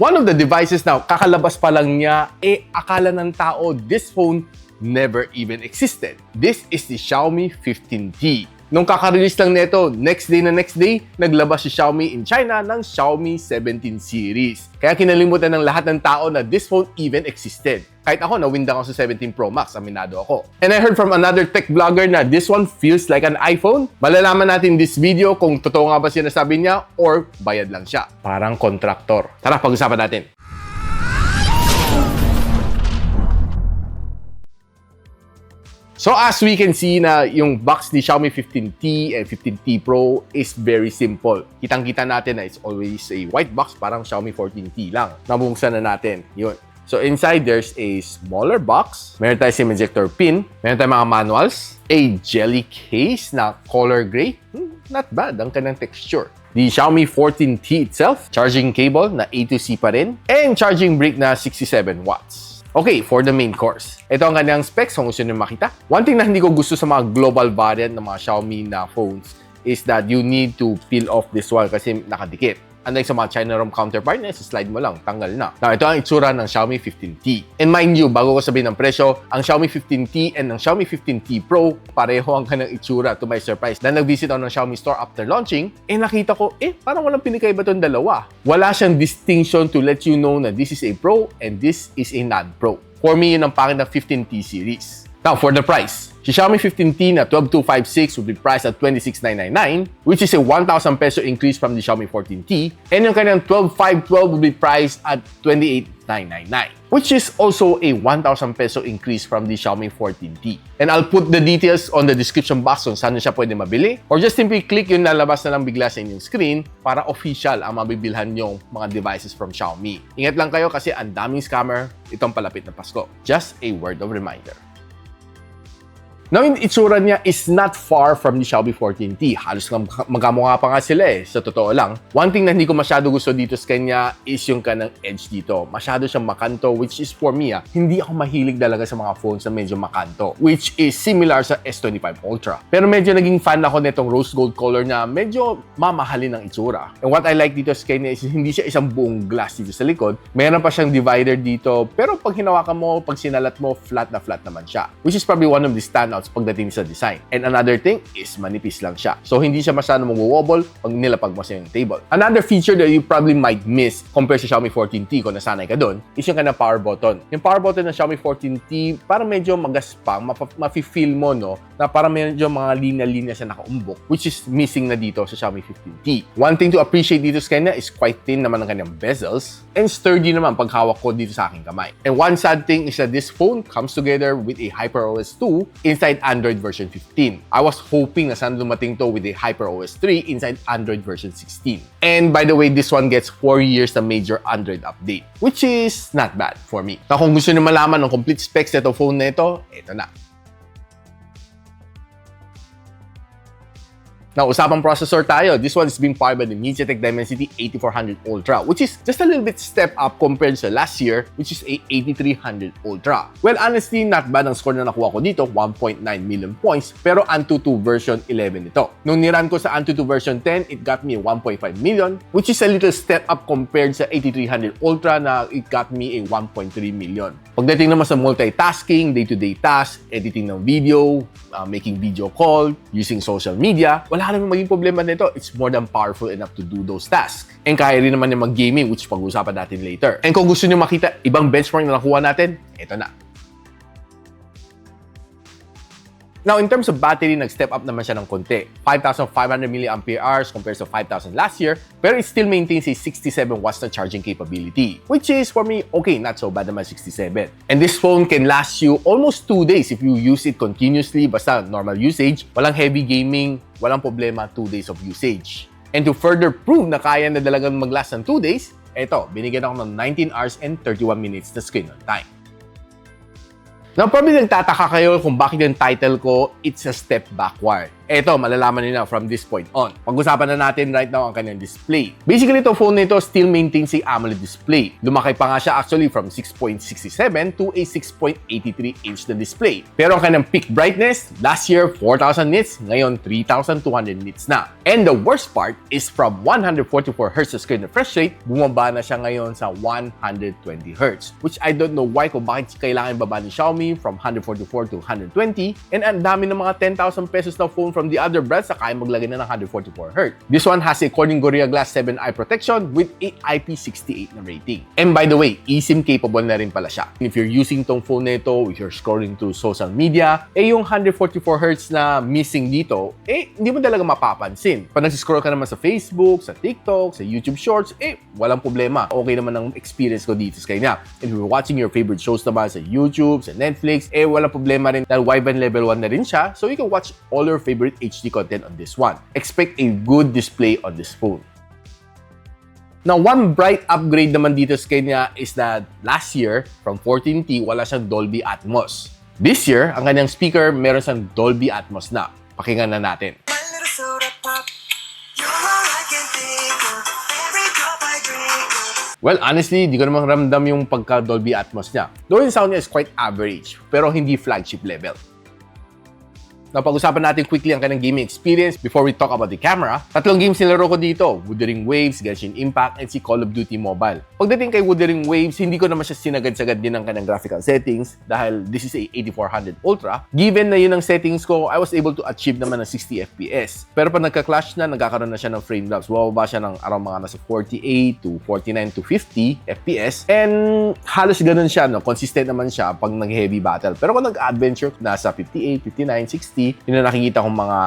One of the devices na kakalabas pa lang niya, akala ng tao this phone never even existed. This is the Xiaomi 15T. Nung kaka-release lang nito, next day, naglabas si Xiaomi in China ng Xiaomi 17 series. Kaya kinalimutan ng lahat ng tao na this phone even existed. Kahit ako, nawindang ako sa 17 Pro Max, aminado ako. And I heard from another tech vlogger na this one feels like an iPhone. Malalaman natin this video kung totoo nga ba sinasabi niya or bayad lang siya. Parang kontraktor. Tara, pag-usapan natin. So as we can see na yung box ni Xiaomi 15T and 15T Pro is very simple. Kitang-kita natin na it's always a white box, parang Xiaomi 14T lang. Nabuksan na natin. Yun. So inside, there's a smaller box. Meron tayo SIM ejector pin. Meron tayo mga manuals. A jelly case na color gray. Not bad ang kanyang texture. The Xiaomi 14T itself. Charging cable na A to C pa rin. And charging brick na 67 watts. Okay, for the main course. Ito ang kanyang specs kung gusto nyo makita. One thing na hindi ko gusto sa mga global variant ng mga Xiaomi na phones is that you need to peel off this one kasi nakadikit. Unlike sa mga China ROM counterpart na slide mo lang, tanggal na. Now, ito ang itsura ng Xiaomi 15T. And mind you, bago ko sabihin ng presyo, ang Xiaomi 15T and ang Xiaomi 15T Pro, pareho ang kanyang itsura to my surprise. Na nag-visit ako ng Xiaomi store after launching, nakita ko, parang walang pinikaiba itong dalawa. Wala siyang distinction to let you know na this is a Pro and this is a non-Pro. For me, yun ang pangit ng 15T series. Now, for the price. Si Xiaomi 15T na 12,256 will be priced at 26,999, which is a 1,000 peso increase from the Xiaomi 14T. And yung kanyang 12,512 will be priced at 28,999, which is also a 1,000 peso increase from the Xiaomi 14T. And I'll put the details on the description box kung saan siya pwede mabili. Or just simply click yung lalabas na lang bigla sa inyong screen para official ang mabibilhan yung mga devices from Xiaomi. Ingat lang kayo kasi ang daming scammer itong palapit na Pasko. Just a word of reminder. Now, yung itsura niya is not far from the Xiaomi 14T. Halos magkamukha pa nga sila sa totoo lang. One thing na hindi ko masyado gusto dito sa kanya is yung kanang edge dito. Masyado siyang makanto, which is for me, hindi ako mahilig talaga sa mga phones na medyo makanto, which is similar sa S25 Ultra. Pero medyo naging fan ako nitong rose gold color na medyo mamahalin ng itsura. And what I like dito sa kanya is hindi siya isang buong glass dito sa likod. Meron pa siyang divider dito, pero pag hinawakan mo, pag sinalat mo, flat na flat naman siya. Which is probably one of the standouts pagdating sa design. And another thing is manipis lang siya. So hindi siya masyado mag-wobble pag nilapag mo sa yung table. Another feature that you probably might miss compared sa Xiaomi 14T kung nasanay ka doon is yung kanyang power button. Yung power button ng Xiaomi 14T parang medyo magaspang, mafe-feel mo no, na parang medyo mga linya-linya siya nakaumbok, which is missing na dito sa Xiaomi 15T. One thing to appreciate dito sa kanya is quite thin naman ang kanyang bezels and sturdy naman pag hawak ko dito sa aking kamay. And one sad thing is that this phone comes together with a HyperOS 2 inside Android version 15. I was hoping na sana dumating to with a HyperOS 3 inside Android version 16. And by the way, this one gets 4 years na major Android update, which is not bad for me. Now, kung gusto niyo malaman ng complete specs nito phone na ito na. Now, usapang processor tayo. This one is being powered by the MediaTek Dimensity 8400 Ultra, which is just a little bit step up compared sa last year, which is a 8300 Ultra. Well, honestly, not bad ang score na nakuha ko dito, 1.9 million points, pero Antutu version 11 ito. Nung niran ko sa Antutu version 10, it got me a 1.5 million, which is a little step up compared sa 8300 Ultra na it got me a 1.3 million. Pagdating naman sa multitasking, day-to-day tasks, editing ng video, making video call, using social media, wala naman maging problema nito. It's more than powerful enough to do those tasks. And kaya rin naman yung mag-gaming, which pag-usapan natin later. And kung gusto nyo makita ibang benchmark na nakuha natin, ito na. Now, in terms of battery, nag-step up naman siya ng konti. 5,500 mAh compared to 5,000 last year, pero it still maintains a 67 watts na charging capability, which is, for me, okay, not so bad naman 67. And this phone can last you almost 2 days if you use it continuously, basta normal usage, walang heavy gaming, walang problema, 2 days of usage. And to further prove na kaya na talagang mag-last ng 2 days, eto, binigyan ako ng 19 hours and 31 minutes na screen on time. Now, probably nagtataka kayo kung bakit yung title ko, It's a Step Backward. Eto, malalaman nyo na from this point on. Pag-usapan na natin right now ang kanyang display. Basically, itong phone nito still maintains a AMOLED display. Lumaki pa nga siya actually from 6.67 to a 6.83 inch na display. Pero ang kanyang peak brightness, last year 4,000 nits, ngayon 3,200 nits na. And the worst part is from 144 Hz screen refresh rate, bumaba na siya ngayon sa 120 Hz. Which I don't know why kung bakit kailangan baba ni Xiaomi from 144 to 120. And ang dami ng mga 10,000 pesos na phone from the other brands na kaya maglagay na ng 144 Hz. This one has a Corning Gorilla Glass 7 eye protection with a IP68 na rating. And by the way, eSIM capable na rin pala siya. If you're using tong phone nito, if you're scrolling through social media, yung 144 Hz na missing dito, hindi mo talaga mapapansin. Pag nagsiscroll ka naman sa Facebook, sa TikTok, sa YouTube Shorts, walang problema. Okay naman ang experience ko dito sa kanya. If you're watching your favorite shows naman sa YouTube, sa Netflix, walang problema rin dahil wideband level 1 na rin siya, so you can watch all your favorite HD content on this one. Expect a good display on this phone. Now, one bright upgrade naman dito sa kanya is that last year, from 14T, wala siyang Dolby Atmos. This year, ang kanyang speaker, meron siyang Dolby Atmos na. Pakinggan na natin. Well, honestly, di ko namang ramdam yung pagka-Dolby Atmos niya. Though yung sound niya is quite average, pero hindi flagship level. Now, pag-usapan natin quickly ang kanyang gaming experience before we talk about the camera. Tatlong games nilaro ko dito, Wuthering Waves, Genshin Impact, and si Call of Duty Mobile. Pagdating kay Wuthering Waves, hindi ko naman siya sinagad-sagad din ang kanyang graphical settings dahil this is a 8400 Ultra. Given na yun ang settings ko, I was able to achieve naman ng 60 FPS. Pero pag nagka-clash na, nagkakaroon na siya ng frame drops. Bumaba siya ng around mga nasa 48 to 49 to 50 FPS. And halos ganun siya, no? Consistent naman siya pag nag-heavy battle. Pero kung nag-adventure, nasa 58, 59, 60, yun na nakikita kong mga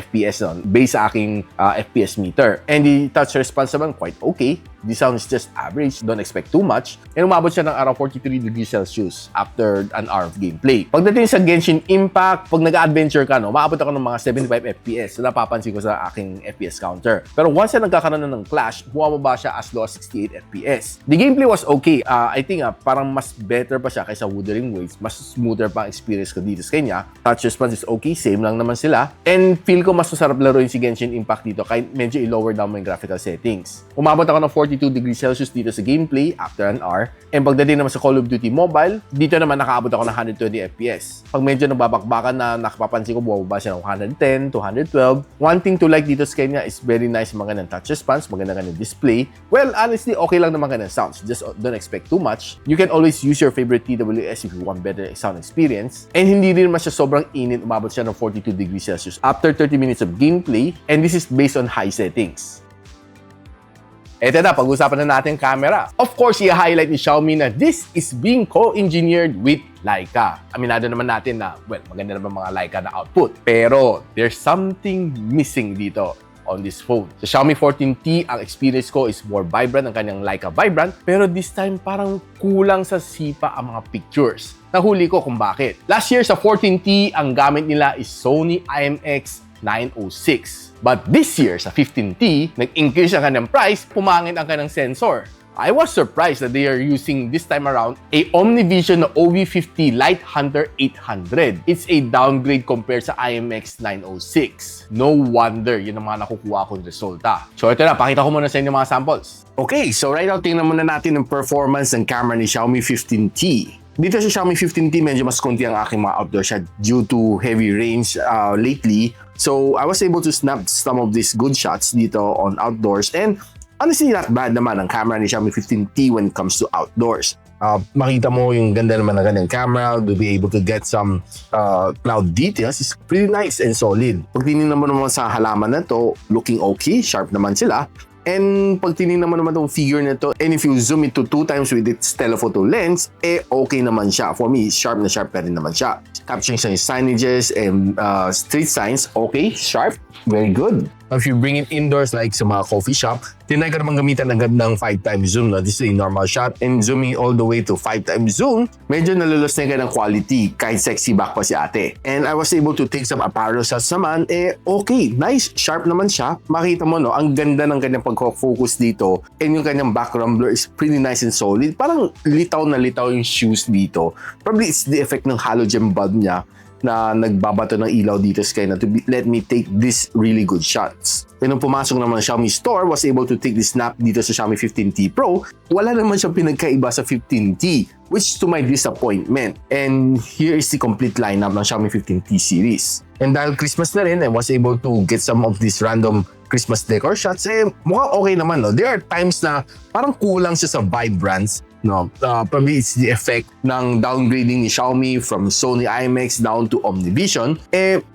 FPS nun based sa aking FPS meter. And the touch response naman quite okay. The sound is just average. Don't expect too much. And umabot siya ng around 43 degrees Celsius after an hour of gameplay. Pagdating sa Genshin Impact, pag nag-adventure ka, no, maabot ako ng mga 75 FPS. So, napapansin ko sa aking FPS counter. Pero once na nagkakaroon na ng clash, bumaba siya as low as 68 FPS. The gameplay was okay. I think parang mas better pa siya kaysa Wuthering Waves. Mas smoother pa ang experience ko dito sa kanya. Touch response is okay. Same lang naman sila. And feel ko mas masarap laruin si Genshin Impact dito kahit medyo i-lower down mo yung graphical settings. Umabot ako ng 42 degrees Celsius dito sa gameplay after an hour. And pagdating naman sa Call of Duty Mobile, dito naman nakaabot ako ng 120 FPS. Pag medyo nagbabakbakan na nakapapansin ko, bumababa siya ng 110 to 112. One thing to like dito sa kanya is very nice magandang touch response, magandang display. Well, honestly, okay lang naman magandang sounds. Just don't expect too much. You can always use your favorite TWS if you want better sound experience. And hindi rin naman siya sobrang init, umabot siya ng 42 degrees Celsius after 30 minutes of gameplay. And this is based on high settings. Eto na, pag-usapan na natin camera. Of course, i-highlight ni Xiaomi na this is being co-engineered with Leica. Aminado naman natin na, well, maganda naman mga Leica na output. Pero, there's something missing dito on this phone. Sa Xiaomi 14T, ang experience ko is more vibrant ang kanyang Leica Vibrant. Pero this time, parang kulang sa sipa ang mga pictures. Nahuli ko kung bakit. Last year sa 14T, ang gamit nila is Sony IMX906. But this year, sa 15T, nag-increase ang kanyang price, pumangit ang kanyang sensor. I was surprised that they are using this time around a OmniVision na OV50 Light Hunter 800. It's a downgrade compared sa IMX906. No wonder, yun ang mga nakukuha kong resulta. So ito na, pakita ko muna sa inyo mga samples. Okay, so right now, tingnan muna natin ang performance ng camera ni Xiaomi 15T. Dito sa Xiaomi 15T, medyo mas konti ang aking mga outdoor shot due to heavy rains lately. So, I was able to snap some of these good shots dito on outdoors. And honestly, not bad naman ang camera ni Xiaomi 15T when it comes to outdoors. Makita mo yung ganda naman ng kanyang camera. You'll be able to get some cloud details. It's pretty nice and solid. Pag tinignan mo naman sa halaman na to, looking okay, sharp naman sila. And pag tinignan mo naman itong figure na to, and if you zoom it to 2 times with its telephoto lens, okay naman siya. For me, sharp na sharp pa rin naman siya. Capturing sa signages and street signs, okay, sharp, very good. If you bring it indoors like sa mga coffee shop, tinry ko naman gamitan ng gandang 5x zoom. This is a normal shot and zooming all the way to 5x zoom, medyo nalulos na ng quality kahit sexy back pa si ate. And I was able to take some apparel shots naman, okay, nice, sharp naman siya. Makita mo, no, ang ganda ng kanyang pag-focus dito and yung kanyang background blur is pretty nice and solid. Parang litaw na litaw yung shoes dito. Probably it's the effect ng halogen bulb niya. na nagbabato ng ilaw dito sa kanya let me take these really good shots. And nung pumasok naman ng Xiaomi store, was able to take this snap dito sa Xiaomi 15T Pro, wala naman siyang pinagkaiba sa 15T, which to my disappointment. And here is the complete lineup ng Xiaomi 15T series. And dahil Christmas na rin, I was able to get some of these random Christmas decor shots. Mukhang okay naman, no? There are times na parang kulang siya sa vibrance, no? Probably it's the effect ng downgrading ni Xiaomi from Sony IMX down to OmniVision.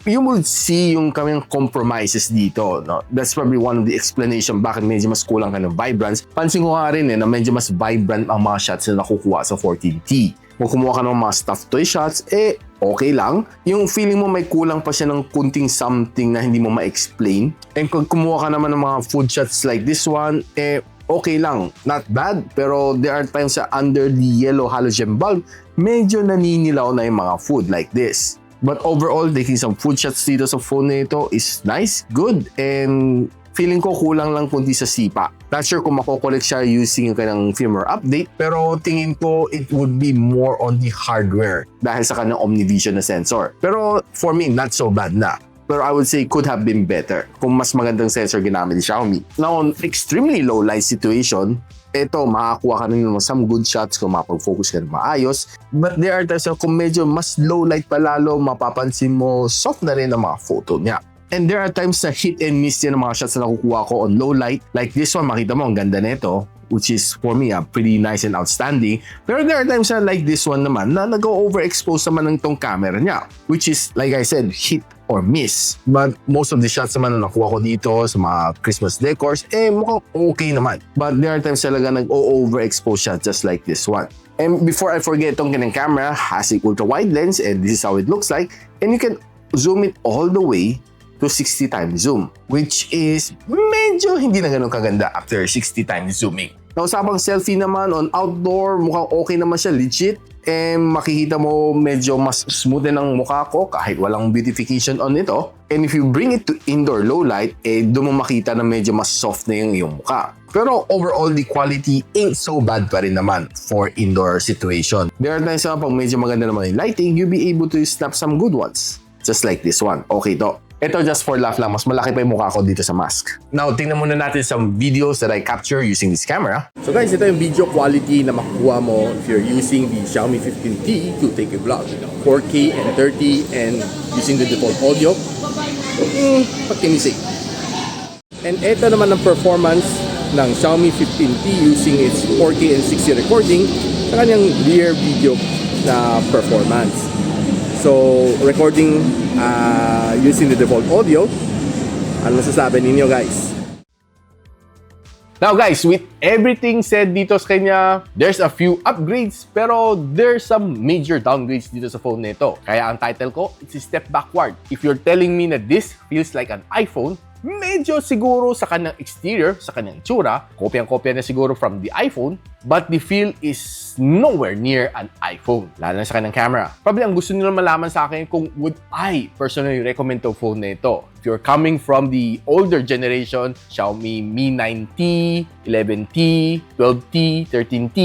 You will see yung kaming compromises dito, no? That's probably one of the explanation bakit medyo mas kulang ka ng vibrance. Pansin ko nga rin na medyo mas vibrant ang mga shots na nakukuha sa 14T. Kung kumuha ka ng mga stuffed toy shots, okay lang. Yung feeling mo may kulang pa siya ng kunting something na hindi mo ma-explain. And kung kumuha ka naman ng mga food shots like this one, okay lang. Not bad. Pero there are times sa under the yellow halogen bulb, medyo naninilaw na yung mga food like this. But overall, taking some food shots dito sa phone na ito is nice, good, and feeling ko kulang lang kunti sa sipa. Not sure kung makokolect siya using yung kanyang firmware update, pero tingin ko it would be more on the hardware dahil sa kanyang OmniVision na sensor. Pero for me, not so bad na. Pero I would say could have been better kung mas magandang sensor ginamit ni Xiaomi. Now, on extremely low light situation, ito, makakuha ka rin ng some good shots kung mapag-focus ka ng maayos. But there are times na kung medyo mas low light pa lalo, mapapansin mo soft na rin ang mga photo niya. And there are times na hit and miss yan ang mga shots na nakukuha ko on low light. Like this one, makita mo, ang ganda nito, which is for me pretty nice and outstanding. Pero there are times na like this one naman na nag-overexpose naman ng tong camera niya, which is, like I said, hit or miss. But most of the shots naman na nakuha ko dito sa mga Christmas decors, mukhang okay naman. But there are times talaga nag-overexpose siya just like this one. And before I forget, itong kanyang camera has a ultra-wide lens and this is how it looks like. And you can zoom it all the way to 60 times zoom, which is medyo hindi na ganun kaganda after 60 times zooming. Now, usapang selfie naman on outdoor, mukhang okay naman siya, legit. Makikita mo medyo mas smooth din ang mukha ko kahit walang beautification on ito. And if you bring it to indoor low light, doon mo makita na medyo mas soft na yung iyong mukha. Pero overall, the quality ain't so bad pa rin naman for indoor situation. There are times na pag medyo maganda naman yung lighting, you'll be able to snap some good ones. Just like this one. Okay to. Ito just for laugh lang, mas malaki pa yung mukha ko dito sa mask. Now, tingnan muna natin some videos that I capture using this camera. So guys, ito yung video quality na makukuha mo if you're using the Xiaomi 15T to take a vlog. 4K and 30 and using the default audio. What can you say? And ito naman ang performance ng Xiaomi 15T using its 4K and 60 recording sa kanyang rear video na performance. So, recording using the default audio. Ano masasabi ninyo, guys? Now guys, with everything said dito sa kanya, there's a few upgrades pero there's some major downgrades dito sa phone nito. Kaya ang title ko, it's a step backward. If you're telling me na this feels like an iPhone, medyo siguro sa kanyang exterior, sa kanyang itsura, kopyang-kopya na siguro from the iPhone, but the feel is nowhere near an iPhone, lalo na sa kanyang camera. Probably ang gusto nila malaman sa akin kung would I personally recommend to phone na ito. If you're coming from the older generation, Xiaomi Mi 9T, 11T, 12T, 13T,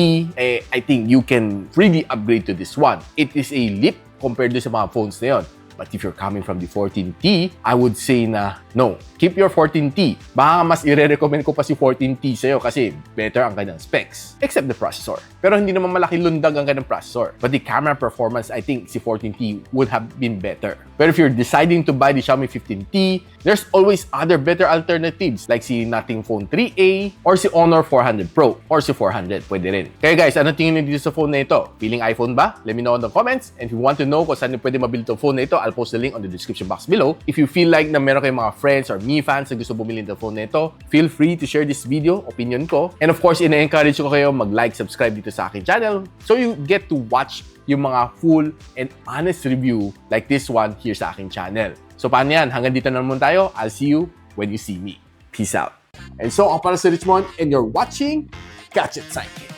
I think you can really upgrade to this one. It is a leap compared to sa mga phones na yun. But if you're coming from the 14T, I would say na no, keep your 14T. Baka mas i-recommend ko pa si 14T sa'yo kasi better ang kanyang specs. Except the processor. Pero hindi naman malaki lundag ang kanyang processor. But the camera performance, I think si 14T would have been better. Pero if you're deciding to buy the Xiaomi 15T, there's always other better alternatives like si Nothing Phone 3A or si Honor 400 Pro or si 400. Pwede rin. Kaya guys, ano tingin niyo dito sa phone na ito? Feeling iPhone ba? Let me know in the comments. And if you want to know kung saan pwede mabili itong phone na ito, I'll post the link on the description box below. If you feel like na meron kayong mga friends or Mi fans na gusto bumili ng phone na ito, feel free to share this video, opinion ko. And of course, ina-encourage ko kayo mag-like, subscribe dito sa aking channel so you get to watch yung mga full and honest review like this one here sa aking channel. So paano yan? Hanggang dito na naman tayo. I'll see you when you see me. Peace out. And so, ako pala si Richmond and you're watching Gadget Sidekick.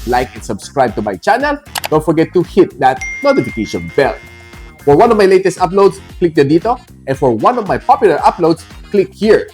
Like and subscribe to my channel. Don't forget to hit that notification bell. For one of my latest uploads, click the dito. And for one of my popular uploads, click here.